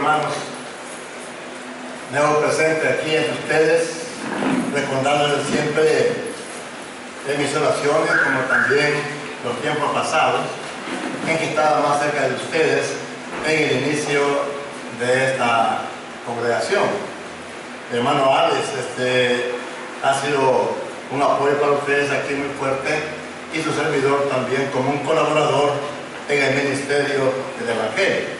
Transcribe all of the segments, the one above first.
hermanos, me hago presente aquí entre ustedes, recordándoles siempre de mis oraciones, como también los tiempos pasados, en que estaba más cerca de ustedes en el inicio de esta congregación. Mi hermano Alex ha sido un apoyo para ustedes aquí muy fuerte, y su servidor también como un colaborador en el ministerio del Evangelio.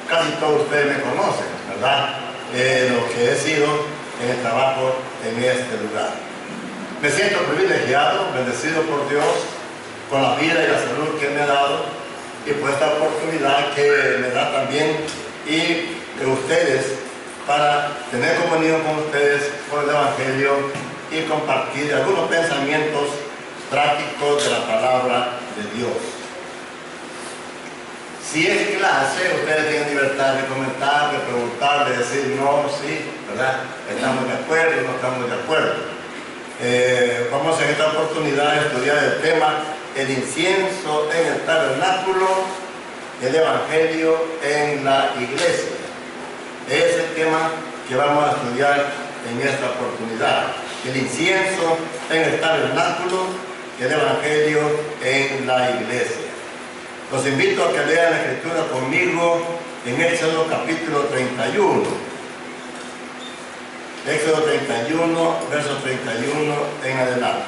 Casi todos ustedes me conocen, ¿verdad? Lo que he sido en el trabajo en este lugar. Me siento privilegiado, bendecido por Dios, con la vida y la salud que me ha dado, y por esta oportunidad que me da también y de ustedes para tener comunión con ustedes por el Evangelio y compartir algunos pensamientos prácticos de la palabra de Dios. Si es clase, ustedes tienen libertad de comentar, de preguntar, de decir no, sí, ¿verdad? Estamos de acuerdo, no estamos de acuerdo. Vamos en esta oportunidad a estudiar el tema el incienso en el tabernáculo, el Evangelio en la iglesia. Es el tema que vamos a estudiar en esta oportunidad. El incienso en el tabernáculo, el Evangelio en la iglesia. Los invito a que lean la escritura conmigo en Éxodo capítulo 31. Éxodo 31, verso 31 en adelante.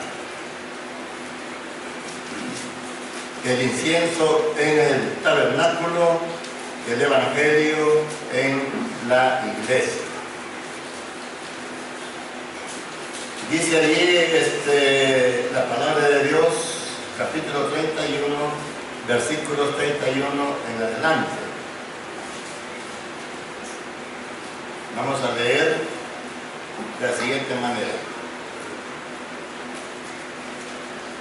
El incienso en el tabernáculo, el Evangelio en la iglesia. Dice allí la palabra de Dios, capítulo 31, versículos 31 en adelante. Vamos a leer de la siguiente manera.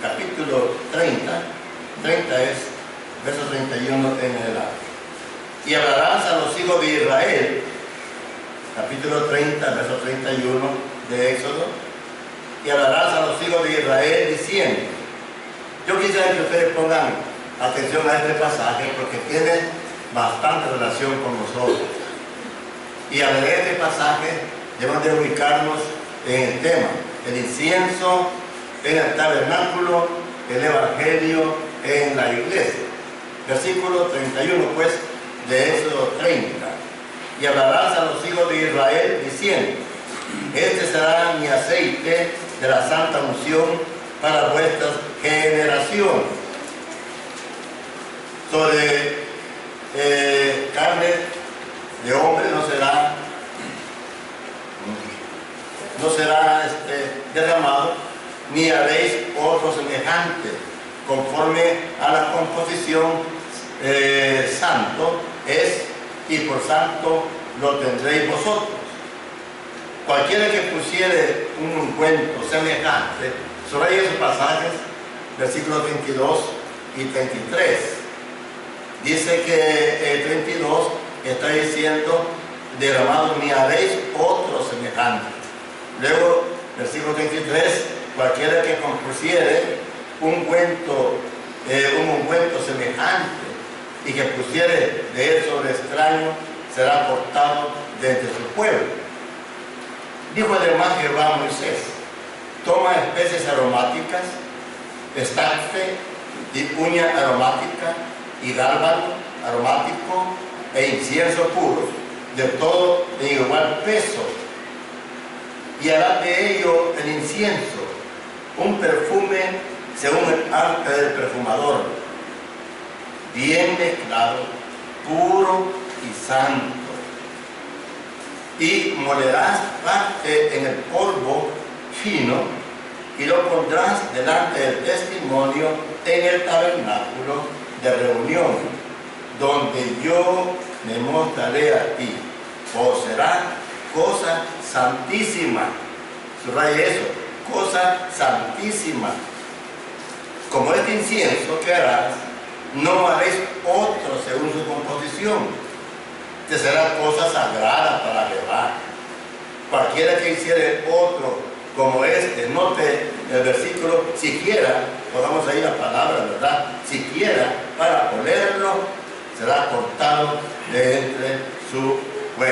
Capítulo 30 es verso 31 en adelante. Y hablarás a los hijos de Israel, capítulo 30, verso 31 de Éxodo, y hablarás a los hijos de Israel diciendo. Yo quisiera que ustedes pongan atención a este pasaje porque tiene bastante relación con nosotros. Y al leer este pasaje debemos de ubicarnos en el tema, el incienso en el tabernáculo, el Evangelio en la iglesia. Versículo 31 pues de Éxodo 30. Y hablarás a los hijos de Israel diciendo, este será mi aceite de la santa unción para vuestras generaciones. Sobre carne de hombre no será derramado, ni haréis otro semejante, conforme a la composición santo es, y por santo lo tendréis vosotros. Cualquiera que pusiere un ungüento semejante, sobre esos pasajes, versículos 22 y 33. Dice que el 22 está diciendo, derramado ni haréis otro semejante. Luego, versículo 23, cualquiera que compusiere un ungüento semejante y que pusiere de él sobre extraño, será cortado de entre su pueblo. Dijo además Jehová a Moisés, toma especies aromáticas, estarce y uña aromática, y gálbano aromático e incienso puro, de todo en igual peso, y hará de ello el incienso un perfume según el arte del perfumador, bien mezclado, puro y santo. Y molerás parte en el polvo fino y lo pondrás delante del testimonio en el tabernáculo de reunión, donde yo me mostraré a ti, o será cosa santísima. Subraye eso, cosa santísima. Como este incienso que harás, no haréis otro según su composición, que será cosa sagrada para Jehová. Cualquiera que hiciere otro como este, note el versículo, siquiera, podamos ahí la palabra, ¿verdad? Siquiera para ponerlo, será cortado de entre su pueblo.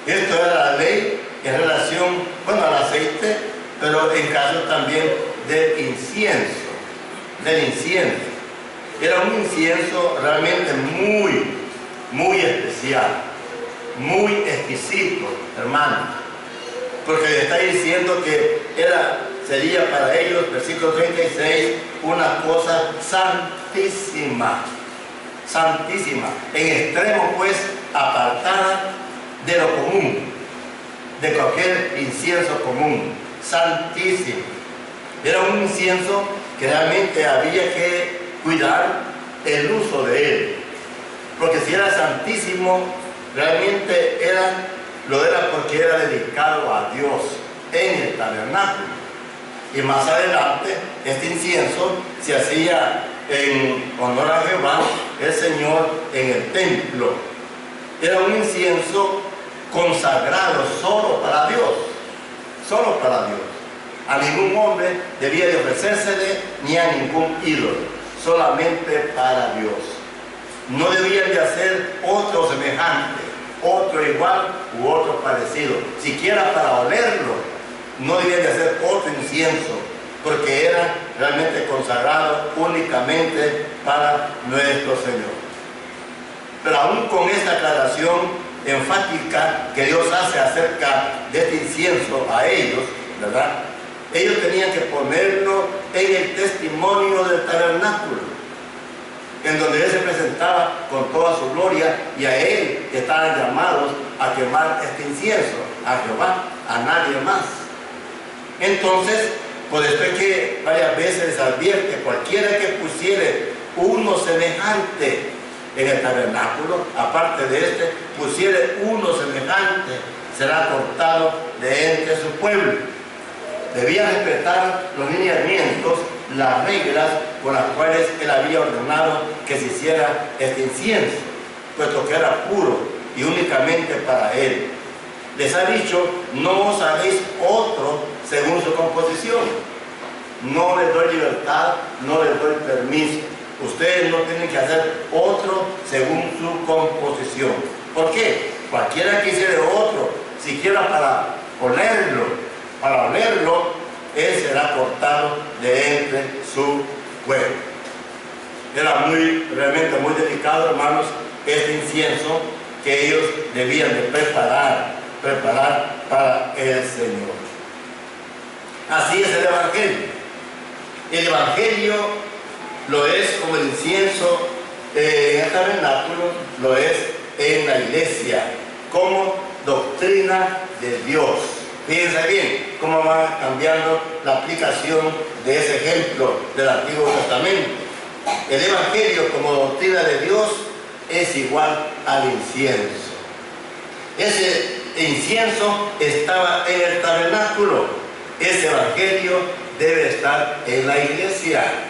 Esto era la ley en relación, bueno, al aceite, pero en caso también del incienso. Era un incienso realmente muy especial, muy exquisito, hermano, porque le está diciendo que sería para ellos, versículo 36, una cosa santísima, en extremo pues apartada de lo común, de cualquier incienso común, santísimo. Era un incienso que realmente había que cuidar el uso de él, porque si era santísimo, realmente lo era porque era dedicado a Dios en el tabernáculo. Y más adelante, este incienso se hacía en honor a Jehová, el Señor, en el templo. Era un incienso consagrado solo para Dios, solo para Dios. A ningún hombre debía de ofrecérsele ni a ningún ídolo, solamente para Dios. No debían de hacer otro semejante, otro igual u otro parecido, siquiera para olerlo. No debían de hacer otro incienso, porque era realmente consagrado únicamente para nuestro Señor. Pero aún con esta aclaración enfática que Dios hace acerca de este incienso a ellos, ¿verdad? Ellos tenían que ponerlo en el testimonio del tabernáculo, en donde Él se presentaba con toda su gloria, y a Él estaban llamados a quemar este incienso, a Jehová, a nadie más. Entonces, por esto es que varias veces les advierte: cualquiera que pusiere uno semejante en el tabernáculo, aparte de este, pusiere uno semejante, será cortado de entre su pueblo. Debía respetar los lineamientos, las reglas por las cuales Él había ordenado que se hiciera este incienso, puesto que era puro y únicamente para Él. Les ha dicho: no os haréis otro según su composición. No les doy libertad, no les doy permiso. Ustedes no tienen que hacer otro según su composición. ¿Por qué? Cualquiera que hiciera otro, siquiera para olerlo, él será cortado de entre su pueblo. Era realmente muy delicado, hermanos, este incienso que ellos debían de preparar para el Señor. Así es el Evangelio. El Evangelio lo es como el incienso en el tabernáculo, lo es en la iglesia, como doctrina de Dios. Fíjense bien cómo va cambiando la aplicación de ese ejemplo del Antiguo Testamento. El Evangelio como doctrina de Dios es igual al incienso. Ese incienso estaba en el tabernáculo. Ese Evangelio debe estar en la iglesia.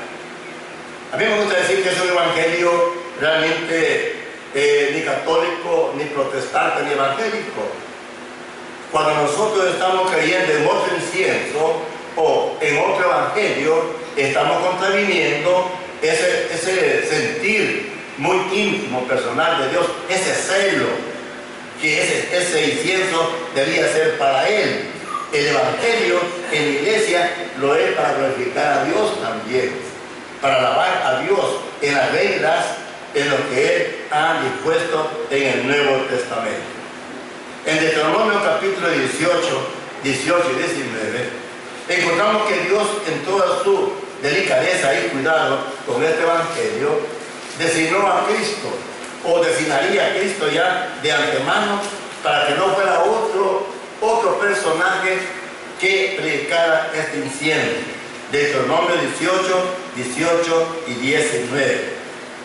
A mí me gusta decir que es un evangelio realmente ni católico, ni protestante, ni evangélico. Cuando nosotros estamos creyendo en otro incienso o en otro evangelio, estamos contraviniendo ese sentir muy íntimo, personal de Dios, ese celo, que ese incienso debía ser para Él. El evangelio en la iglesia lo es para glorificar a Dios también, para alabar a Dios en las reglas, en lo que Él ha dispuesto en el Nuevo Testamento. En Deuteronomio capítulo 18 y 19, encontramos que Dios, en toda su delicadeza y cuidado con este evangelio, designó a Cristo, o designaría a Cristo ya de antemano, para que no fuera otro personaje que predicara este incienso. Deuteronomio 18 y 19.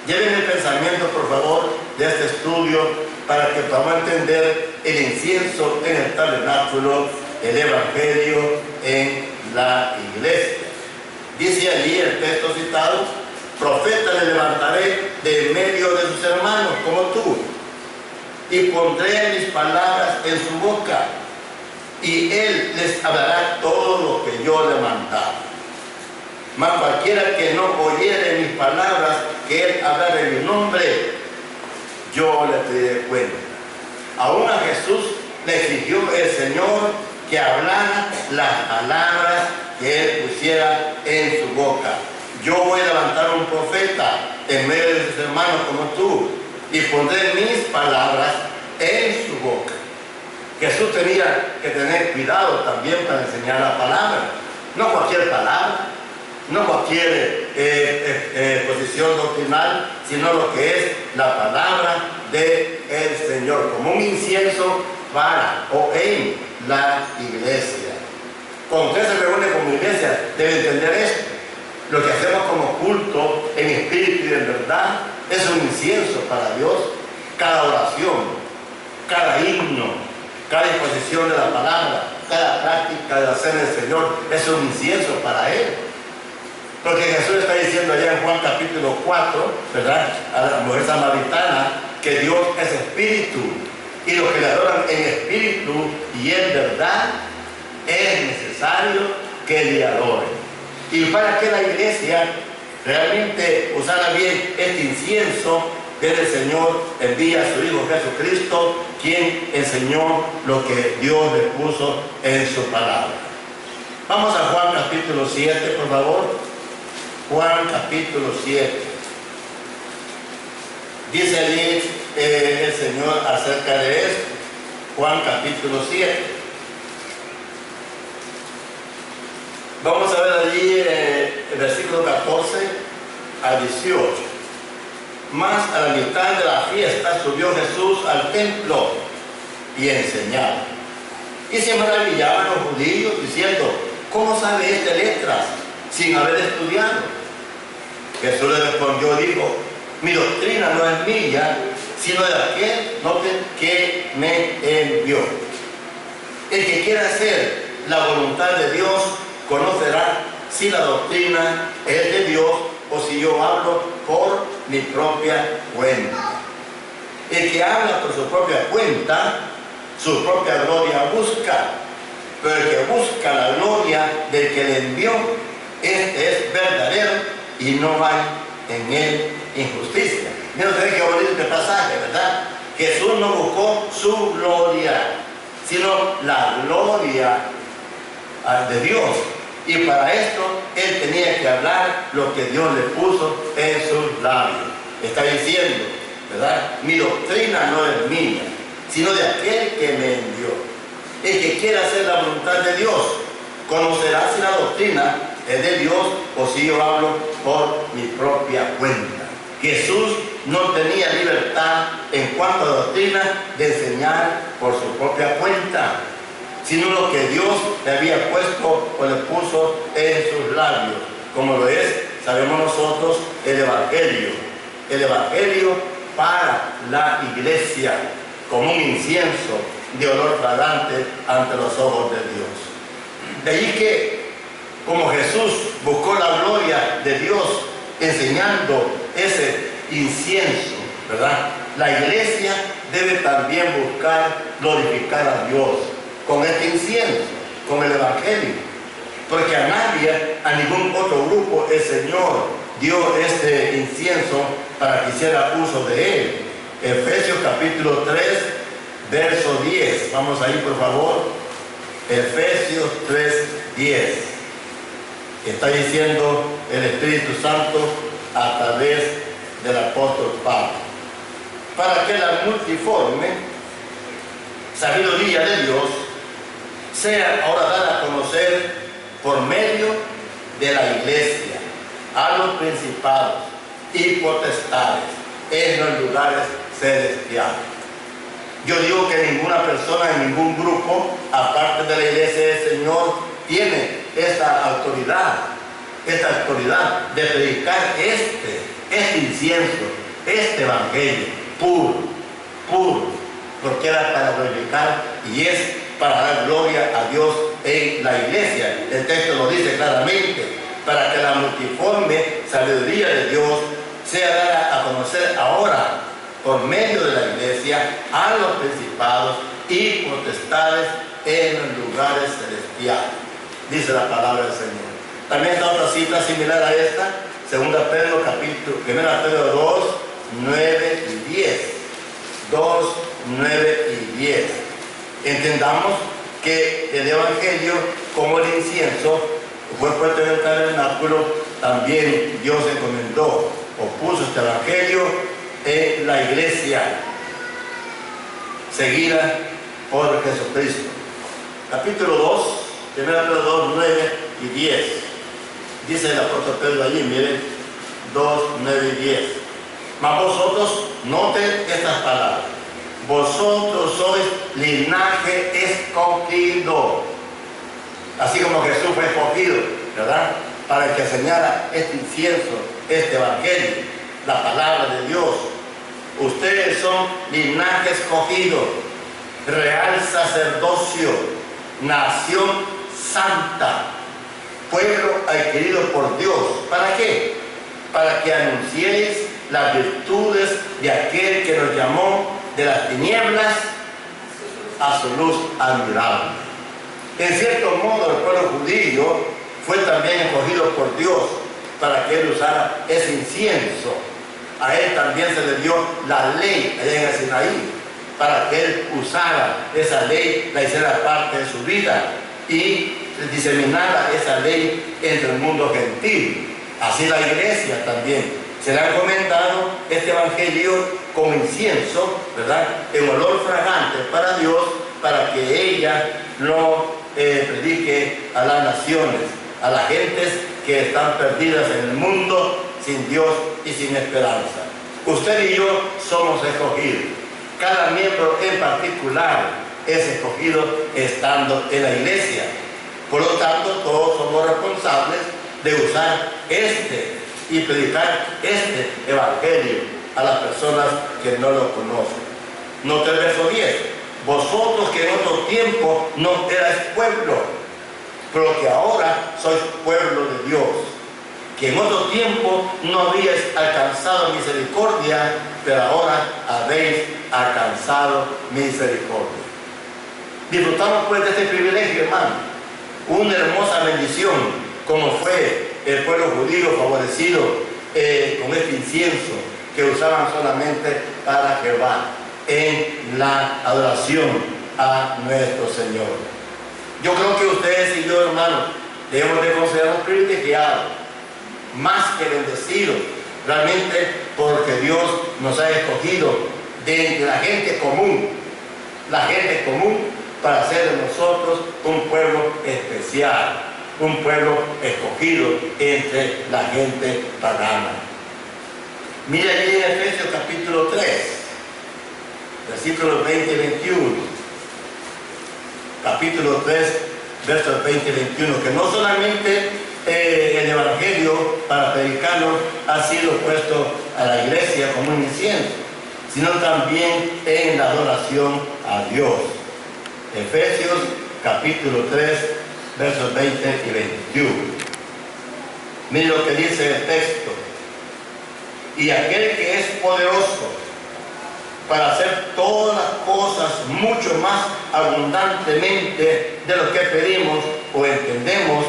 Lleven el pensamiento, por favor, de este estudio para que podamos entender el incienso en el tabernáculo, el evangelio en la iglesia. Dice allí el texto citado: profeta le levantaré de en medio de sus hermanos como tú, y pondré mis palabras en su boca, y él les hablará todo lo que yo le mandare. Mas cualquiera que no oyere mis palabras, que él hablara en mi nombre, yo le pediré cuenta. Aún a Jesús le exigió el Señor que hablara las palabras que él pusiera en su boca. Yo voy a levantar un profeta en medio de sus hermanos como tú, y pondré mis palabras en su boca. Jesús tenía que tener cuidado también para enseñar la palabra. No cualquier palabra, no cualquier posición doctrinal, sino lo que es la palabra del Señor, como un incienso para o en la iglesia. Cuando usted se reúne como iglesia, debe entender esto. Lo que hacemos como culto en espíritu y en verdad es un incienso para Dios. Cada oración, cada himno, cada exposición de la palabra, cada práctica de la cena del Señor es un incienso para Él. Porque Jesús está diciendo allá en Juan capítulo 4, ¿verdad?, a la mujer samaritana, que Dios es espíritu, y los que le adoran en espíritu y en verdad es necesario que le adoren. Y para que la iglesia realmente usara bien este incienso, el Señor envía a su Hijo Jesucristo, quien enseñó lo que Dios le puso en su palabra. Vamos a Juan capítulo 7, por favor. Juan capítulo 7. Dice allí el Señor acerca de esto. Juan capítulo 7. Vamos a ver allí el versículo 14 a 18. Mas a la mitad de la fiesta subió Jesús al templo y enseñaba. Y se maravillaban los judíos diciendo: ¿cómo sabe este letras sin haber estudiado? Jesús le respondió, dijo: mi doctrina no es mía, sino de aquel, noten, que me envió. El que quiera hacer la voluntad de Dios conocerá si la doctrina es de Dios o si yo hablo por mi propia cuenta. El que habla por su propia cuenta, su propia gloria busca, pero el que busca la gloria del que le envió, este es verdadero y no hay en él injusticia. Miren ustedes qué bonito este pasaje, ¿verdad? Jesús no buscó su gloria, sino la gloria de Dios. Y para esto él tenía que hablar lo que Dios le puso en sus labios. Está diciendo, ¿verdad? Mi doctrina no es mía, sino de aquel que me envió. El que quiera hacer la voluntad de Dios conocerá si la doctrina es de Dios o si yo hablo por mi propia cuenta. Jesús no tenía libertad en cuanto a doctrina de enseñar por su propia cuenta, sino lo que Dios le había puesto o le puso en sus labios, como lo es, sabemos nosotros, el Evangelio. El Evangelio para la iglesia, como un incienso de olor fragante ante los ojos de Dios. De allí que, como Jesús buscó la gloria de Dios enseñando ese incienso, ¿verdad?, la iglesia debe también buscar glorificar a Dios con este incienso, con el Evangelio, porque a nadie, a ningún otro grupo, el Señor dio este incienso para que hiciera uso de él. Efesios capítulo 3, verso 10. Vamos ahí, por favor. Efesios 3, 10. Está diciendo el Espíritu Santo a través del apóstol Pablo: para que la multiforme sabiduría de Dios sea ahora dada a conocer por medio de la iglesia a los principados y potestades en los lugares celestiales. Yo digo que ninguna persona en ningún grupo, aparte de la iglesia del Señor, tiene esta autoridad de predicar este incienso, este evangelio puro, porque era para glorificar y es para dar gloria a Dios en la iglesia. El texto lo dice claramente: para que la multiforme sabiduría de Dios sea dada a conocer ahora por medio de la iglesia a los principados y potestades en los lugares celestiales, dice la palabra del Señor. También está otra cita similar a esta, 2 Pedro capítulo, 1 Pedro 2, 9 y 10. 2, 9 y 10. Entendamos que el Evangelio, como el incienso, fue puesto en el tabernáculo, también Dios encomendó o puso este Evangelio en la iglesia seguida por Jesucristo. Capítulo 2, 1 Pedro 2, 9 y 10. Dice el apóstol Pedro allí, miren, 2, 9 y 10. Mas vosotros, noten estas palabras, vosotros sois linaje escogido, así como Jesús fue escogido, ¿verdad? Para que señala este incienso, este Evangelio, la palabra de Dios. Ustedes son linaje escogido, real sacerdocio, nación santa, pueblo adquirido por Dios. ¿Para qué? Para que anunciéis las virtudes de aquel que nos llamó de las tinieblas a su luz admirable. En cierto modo, el pueblo judío fue también escogido por Dios para que él usara ese incienso. A él también se le dio la ley allá en el Sinaí, para que él usara esa ley, la hiciera parte de su vida y diseminara esa ley entre el mundo gentil. Así la iglesia también se le ha encomendado este Evangelio como incienso, ¿verdad? En olor fragante para Dios, para que ella lo predique a las naciones, a las gentes que están perdidas en el mundo, sin Dios y sin esperanza. Usted y yo somos escogidos. Cada miembro en particular es escogido estando en la iglesia. Por lo tanto, todos somos responsables de usar y predicar este Evangelio a las personas que no lo conocen. Note el verso 10. Vosotros que en otro tiempo no erais pueblo, pero que ahora sois pueblo de Dios, que en otro tiempo no habíais alcanzado misericordia, pero ahora habéis alcanzado misericordia. Disfrutamos pues de este privilegio, hermano, una hermosa bendición, como fue el pueblo judío favorecido con este incienso que usaban solamente para Jehová en la adoración a nuestro Señor. Yo creo que ustedes y yo, hermanos, debemos de considerarnos privilegiados, más que bendecidos, realmente porque Dios nos ha escogido de entre la gente común para hacer de nosotros un pueblo especial, un pueblo escogido entre la gente pagana. Mira allí en Efesios capítulo 3, versículos 20 y 21. Capítulo 3, versos 20 y 21, que no solamente el Evangelio para predicarlo ha sido puesto a la iglesia como un incienso, sino también en la adoración a Dios. Efesios capítulo 3, versos 20 y 21. Mire lo que dice el texto. Y aquel que es poderoso para hacer todas las cosas mucho más abundantemente de lo que pedimos o entendemos,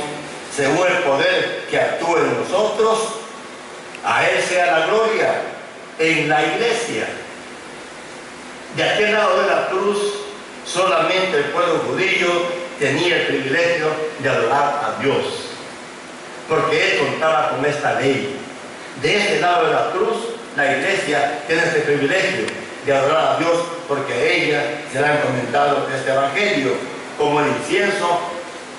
según el poder que actúa en nosotros, a Él sea la gloria en la iglesia. De aquel lado de la cruz, solamente el pueblo judío tenía el privilegio de adorar a Dios, porque él contaba con esta ley. De este lado de la cruz, la iglesia tiene este privilegio de adorar a Dios, porque a ella se le ha encomendado este Evangelio como el incienso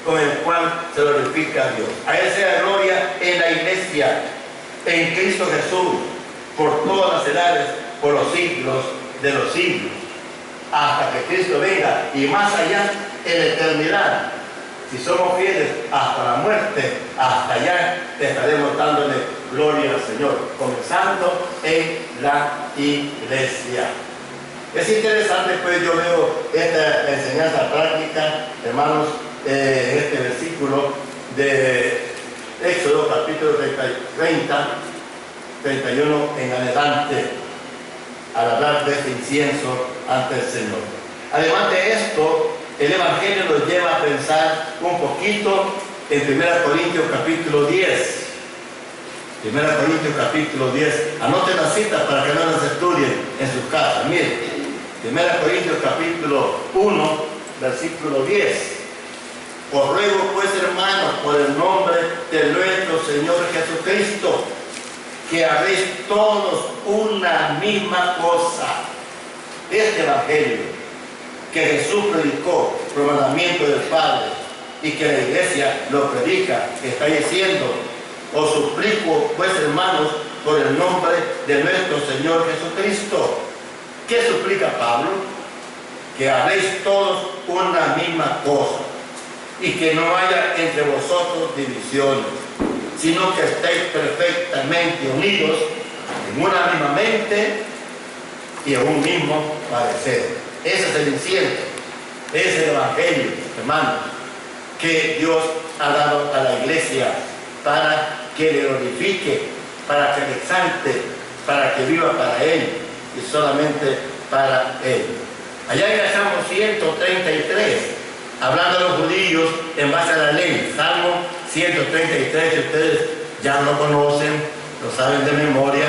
con el cual se glorifica a Dios. A Él sea gloria en la iglesia, en Cristo Jesús, por todas las edades, por los siglos de los siglos, hasta que Cristo venga, y más allá en la eternidad. Si somos fieles hasta la muerte, hasta allá estaremos dándole gloria al Señor, comenzando en la iglesia. Es interesante, pues yo veo esta enseñanza práctica, hermanos, en este versículo de Éxodo capítulo 30, 31 en adelante, al hablar de este incienso ante el Señor. Además de esto, el Evangelio nos lleva a pensar un poquito en 1 Corintios capítulo 10. 1 Corintios capítulo 10. Anoten las citas para que no las estudien en sus casas. Miren, 1 Corintios capítulo 1, versículo 10. Os ruego pues, hermanos, por el nombre de nuestro Señor Jesucristo, que habléis todos una misma cosa. Este evangelio que Jesús predicó por mandamiento del Padre y que la iglesia lo predica, que está diciendo: os suplico pues, hermanos, por el nombre de nuestro Señor Jesucristo. ¿Qué suplica Pablo? Que habléis todos una misma cosa y que no haya entre vosotros divisiones, sino que estéis perfectamente unidos en una misma mente y en un mismo parecer. Ese es el incienso, ese es el evangelio, hermanos, que Dios ha dado a la iglesia para que le glorifique, para que le exalte, para que viva para Él y solamente para Él. Allá en el Salmo 133, hablando de los judíos en base a la ley, Salmo 133, que ustedes ya lo conocen, lo saben de memoria,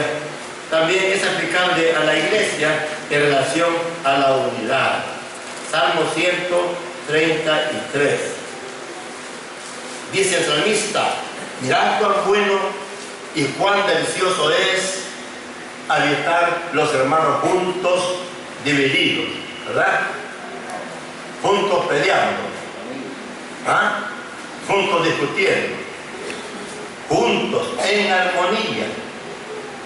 también es aplicable a la iglesia en relación a la unidad. Salmo 133. Dice el salmista: mirad cuán bueno y cuán delicioso es habitar los hermanos juntos, divididos, ¿verdad? Juntos peleando, ¿ah? Juntos discutiendo, juntos en armonía.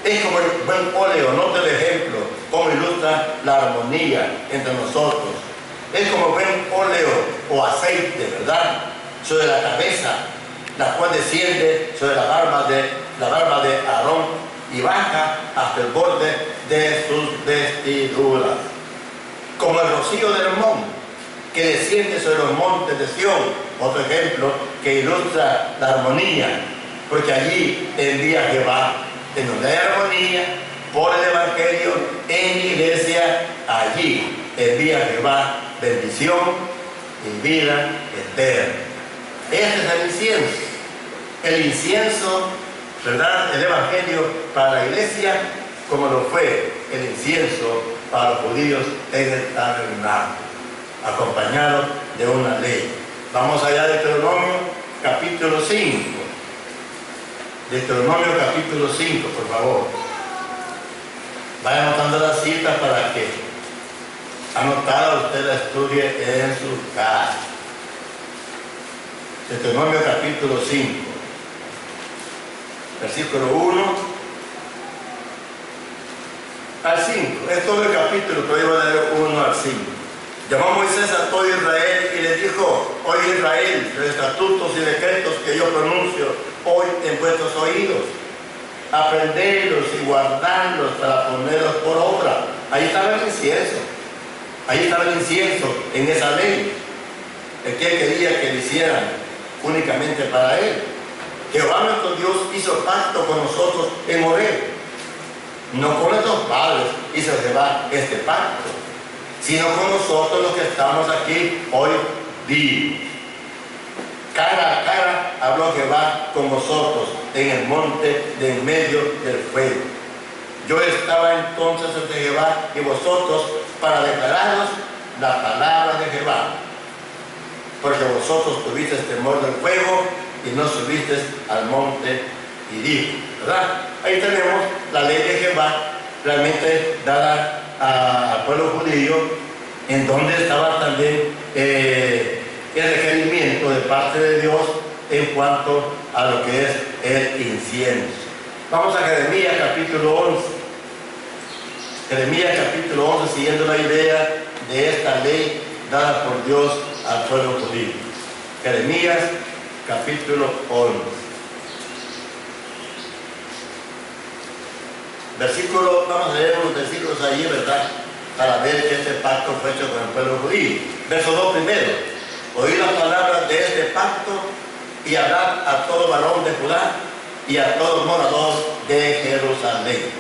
Es como el buen óleo, note el ejemplo, como ilustra la armonía entre nosotros. Es como buen óleo o aceite, ¿verdad?, sobre la cabeza, la cual desciende sobre la barba de Aarón y baja hasta el borde de sus vestiduras. Como el rocío del Hermón, que desciende sobre los montes de Sión, otro ejemplo que ilustra la armonía, porque allí envía Jehová, en donde hay armonía, por el Evangelio, en la iglesia, allí envía Jehová bendición y vida eterna. Este es el incienso, ¿verdad?, el Evangelio para la iglesia, como lo fue el incienso para los judíos en el tabernáculo, acompañado de una ley. Vamos allá de Deuteronomio capítulo 5. Deuteronomio capítulo 5, por favor. Vaya anotando las citas para que anotada usted la estudie en su casa. Deuteronomio capítulo 5, versículo 1 al 5. Es todo el capítulo, pero yo voy a leer 1 al 5. Llamó Moisés a todo Israel y les dijo: oye Israel, los estatutos y decretos que yo pronuncio hoy en vuestros oídos, aprendedlos y guardadlos para ponerlos por obra. Ahí estaba el incienso. Ahí estaba el incienso en esa ley. El que quería que lo hicieran únicamente para él. Jehová nuestro Dios hizo pacto con nosotros en Horeb. No con nuestros padres hizo Jehová este pacto, sino con nosotros los que estamos aquí hoy vivos. Cara a cara habló Jehová con vosotros en el monte de en medio del fuego. Yo estaba entonces entre Jehová y vosotros para declararos la palabra de Jehová, porque vosotros tuvisteis temor del fuego y no subisteis al monte y dijo, ¿verdad? Ahí tenemos la ley de Jehová realmente dada al pueblo judío, en donde estaba también el requerimiento de parte de Dios en cuanto a lo que es el incienso. Vamos a Jeremías capítulo 11. Jeremías capítulo 11, siguiendo la idea de esta ley dada por Dios al pueblo judío. Jeremías capítulo 11. Versículo, vamos a leer unos versículos allí, ¿verdad?, para ver que este pacto fue hecho con el pueblo judío. Verso 2 primero. Oíd las palabras de este pacto y hablad a todo varón de Judá y a todo morador de Jerusalén.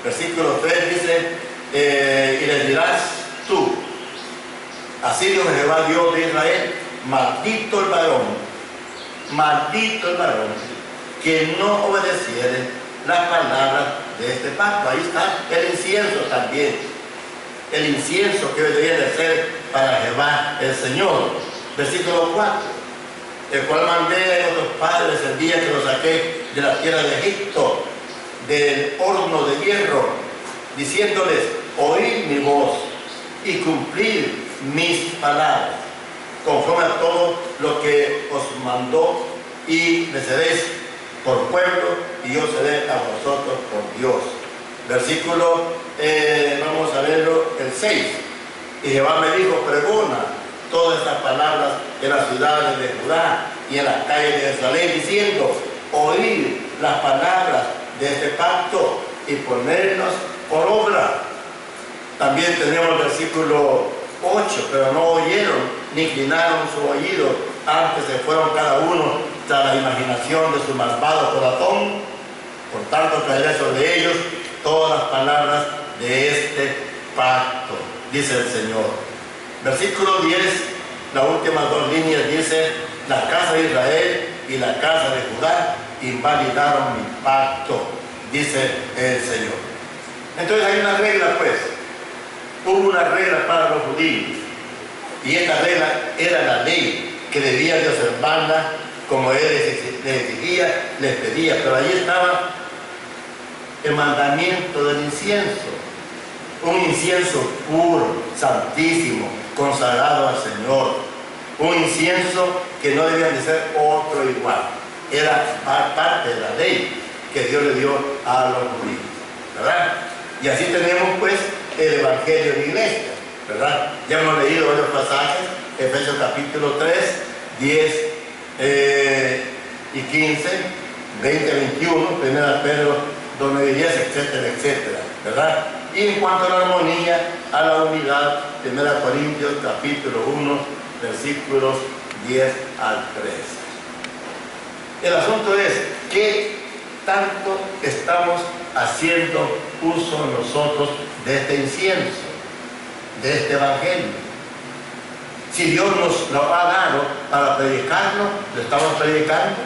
Versículo 3 dice, y les dirás tú, así dijo Jehová Dios de Israel, maldito el varón, que no obedeciere las palabras de este pacto. Ahí está el incienso también. El incienso que debería de ser para Jehová el Señor. Versículo 4, el cual mandé a vuestros padres el día que los saqué de la tierra de Egipto, del horno de hierro, diciéndoles: oíd mi voz y cumplid mis palabras, conforme a todo lo que os mandó, y me seréis por pueblo, y yo seré a vosotros por Dios. Versículo, vamos a verlo, el 6. Y Jehová me dijo: pregona todas estas palabras en las ciudades de Judá y en las calles de Jerusalén, diciendo: oíd las palabras de este pacto y ponernos por obra. También tenemos el versículo 8, pero no oyeron ni inclinaron su oído, antes se fueron cada uno tras la imaginación de su malvado corazón. Por tanto traeré sobre ellos todas las palabras de este pacto, dice el Señor. Versículo 10, las últimas dos líneas, dice: la casa de Israel y la casa de Judá invalidaron mi pacto, dice el Señor. Entonces hay una regla, pues. Hubo una regla para los judíos, y esta regla era la ley que debían de observarla como él les exigía, les pedía. Pero allí estaba el mandamiento del incienso, un incienso puro, santísimo, consagrado al Señor, un incienso que no debía de ser otro igual. Era parte de la ley que Dios le dio a los judíos, ¿verdad? Y así tenemos, pues, el Evangelio de la iglesia, ¿verdad? Ya hemos leído varios pasajes: Efesios capítulo 3, 10 y 15, 20, 21, 1 Pedro 2, 9 y 10, etcétera, etcétera, ¿verdad? Y en cuanto a la armonía, a la unidad, 1 Corintios capítulo 1, versículos 10 al 13. El asunto es: ¿qué tanto estamos haciendo uso nosotros de este incienso, de este evangelio? Si Dios nos lo ha dado para predicarlo, ¿lo estamos predicando?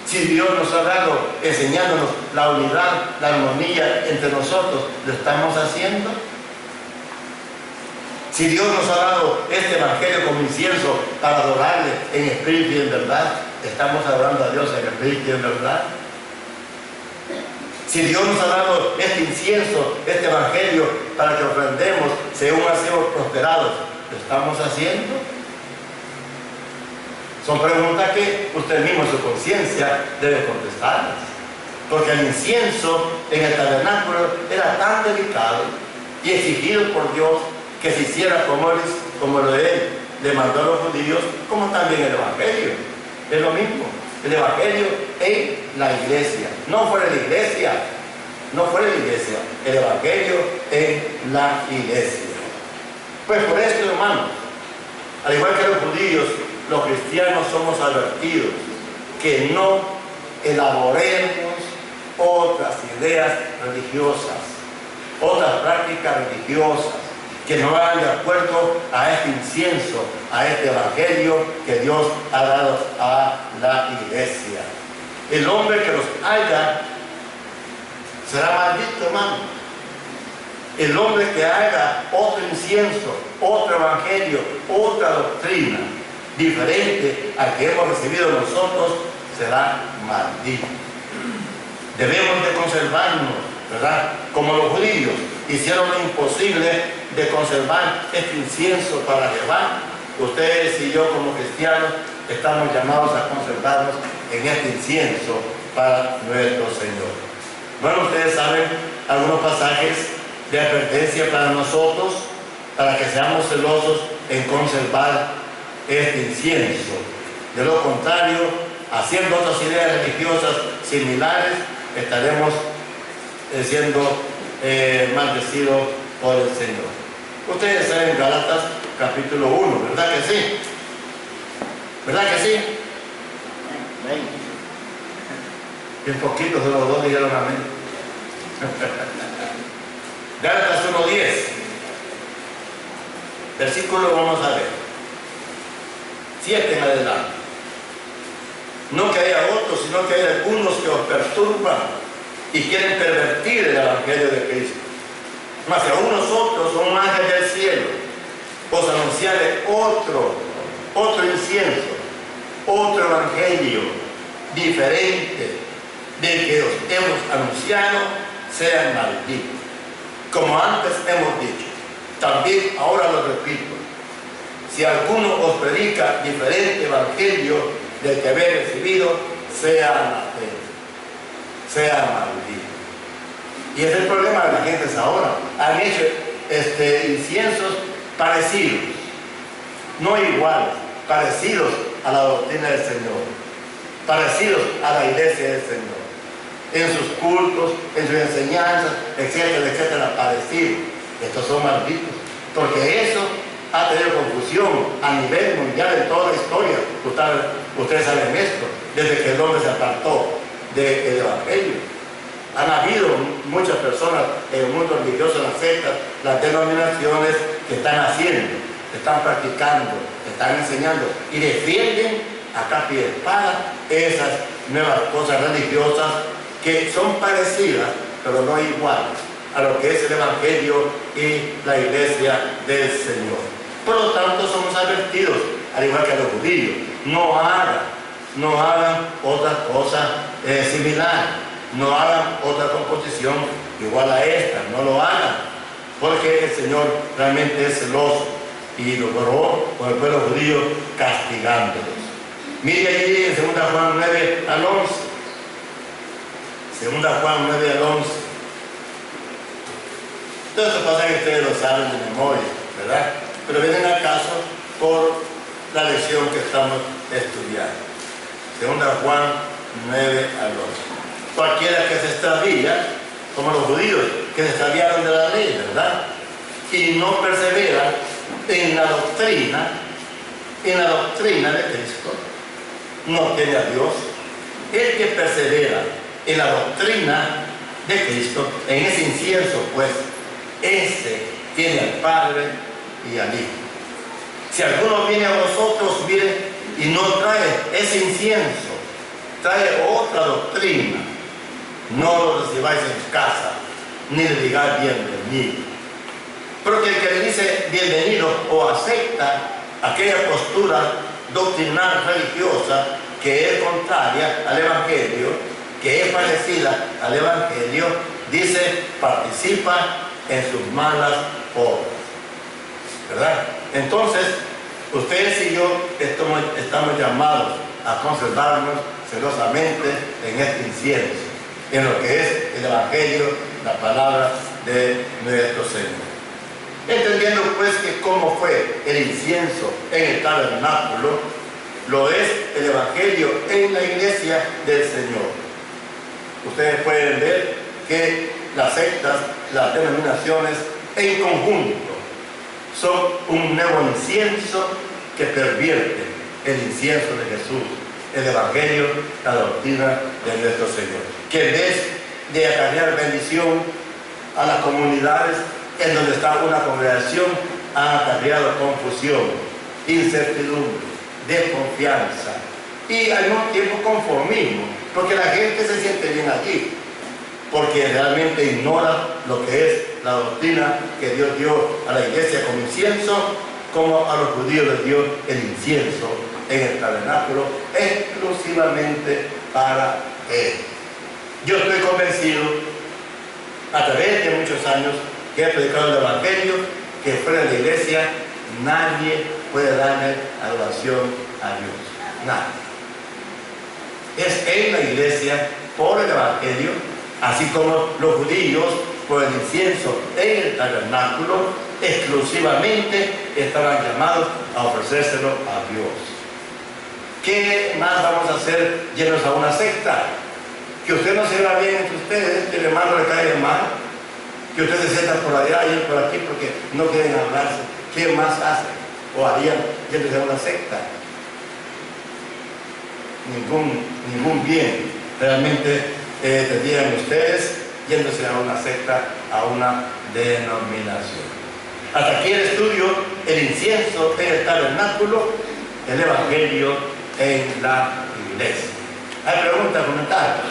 Si Dios nos ha dado enseñándonos la unidad, la armonía entre nosotros, ¿lo estamos haciendo? Si Dios nos ha dado este evangelio como incienso para adorarle en espíritu y en verdad, ¿estamos adorando a Dios en espíritu y en verdad? Si Dios nos ha dado este incienso, este evangelio, para que ofrendemos según hacemos prosperados, ¿lo estamos haciendo? Son preguntas que usted mismo en su conciencia debe contestarlas. Porque el incienso en el tabernáculo era tan delicado y exigido por Dios que se hiciera como lo de él le mandó a los judíos, como también el evangelio. Es lo mismo. El evangelio en la iglesia, no fuera de la iglesia, no fuera de la iglesia, el evangelio en la iglesia. Pues por esto, hermanos, al igual que los judíos, los cristianos somos advertidos que no elaboremos otras ideas religiosas, otras prácticas religiosas que no vayan de acuerdo a este incienso, a este evangelio que Dios ha dado a la iglesia. El hombre que los haga será maldito, hermano. El hombre que haga otro incienso, otro evangelio, otra doctrina diferente al que hemos recibido nosotros, será maldito. Debemos de conservarnos, ¿verdad? Como los judíos hicieron lo imposible de conservar este incienso para Jehová. Ustedes y yo como cristianos estamos llamados a conservarnos en este incienso para nuestro Señor. Bueno, ustedes saben algunos pasajes de advertencia para nosotros, para que seamos celosos en conservar este incienso. De lo contrario, haciendo otras ideas religiosas similares, estaremos siendo maldecidos por el Señor. Ustedes saben Gálatas capítulo 1, ¿verdad que sí? ¿Verdad que sí? Bien poquitos de los dos dijeron amén. Gálatas 1:10, versículo, vamos a ver, 7 en adelante. No que haya otros, sino que hay algunos que os perturban y quieren pervertir el evangelio de Cristo. Mas si aún nosotros, un ángel del cielo, otro incienso, otro evangelio diferente del que os hemos anunciado, sean malditos. Como antes hemos dicho, también ahora lo repito, si alguno os predica diferente evangelio del que habéis recibido, sea anatema, sea maldito. Y ese es el problema de la gente ahora. Han hecho inciensos parecidos, no iguales, parecidos a la doctrina del Señor, parecidos a la iglesia del Señor, en sus cultos, en sus enseñanzas, etcétera, etcétera, parecidos. Estos son malditos, porque eso ha tenido confusión a nivel mundial en toda la historia. Ustedes saben esto, desde que el hombre se apartó del evangelio. Han habido muchas personas en el mundo religioso, las sectas, las denominaciones que están haciendo, que están practicando, que están enseñando y defienden a capa y espada esas nuevas cosas religiosas que son parecidas, pero no iguales a lo que es el evangelio y la iglesia del Señor. Por lo tanto, somos advertidos, al igual que a los judíos, no hagan otra cosa similar. No hagan otra composición igual a esta, no lo hagan, porque el Señor realmente es celoso y lo logró con el pueblo judío castigándolos. Mire allí en 2 Juan 9 al 11. 2 Juan 9 al 11. Todo esto pasa que ustedes lo saben de memoria, ¿verdad? Pero vienen al caso por la lección que estamos estudiando. 2 Juan 9 al 11. Cualquiera que se extravía, como los judíos, que se extraviaron de la ley, ¿verdad? Y no persevera en la doctrina de Cristo, no tiene a Dios. El que persevera en la doctrina de Cristo, en ese incienso, pues, ese tiene al Padre y al Hijo. Si alguno viene a vosotros, miren, y no trae ese incienso, trae otra doctrina, no lo recibáis en casa, ni le digáis bienvenido. Porque el que le dice bienvenido o acepta aquella postura doctrinal religiosa que es contraria al Evangelio, que es parecida al Evangelio, dice, participa en sus malas obras. ¿Verdad? Entonces, ustedes y yo estamos llamados a conservarnos celosamente en este incienso, en lo que es el Evangelio, la palabra de nuestro Señor. Entendiendo pues que como fue el incienso en el tabernáculo, lo es el Evangelio en la iglesia del Señor. Ustedes pueden ver que las sectas, las denominaciones en conjunto son un nuevo incienso que pervierte el incienso de Jesús, el Evangelio, la doctrina de nuestro Señor, que en vez de acarrear bendición a las comunidades en donde está una congregación, han acarreado confusión, incertidumbre, desconfianza y al mismo tiempo conformismo, porque la gente se siente bien allí, porque realmente ignora lo que es la doctrina que Dios dio a la iglesia como incienso, como a los judíos les dio el incienso en el tabernáculo exclusivamente para Él. Yo estoy convencido, a través de muchos años que he predicado el Evangelio, que fuera de la iglesia nadie puede darle adoración a Dios. Nadie. Es en la iglesia, por el Evangelio, así como los judíos, por el incienso en el tabernáculo, exclusivamente estaban llamados a ofrecérselo a Dios. ¿Qué más vamos a hacer llenos a una secta? Que usted no se vea bien entre ustedes, que el hermano le cae mal, que usted se sienta por allá y por aquí porque no quieren hablarse. ¿Qué más hacen o harían yéndose a una secta? Ningún bien realmente tendrían ustedes yéndose a una secta, a una denominación. Hasta aquí el estudio, el incienso en el tabernáculo, el Evangelio en la iglesia. ¿Hay preguntas, comentarios?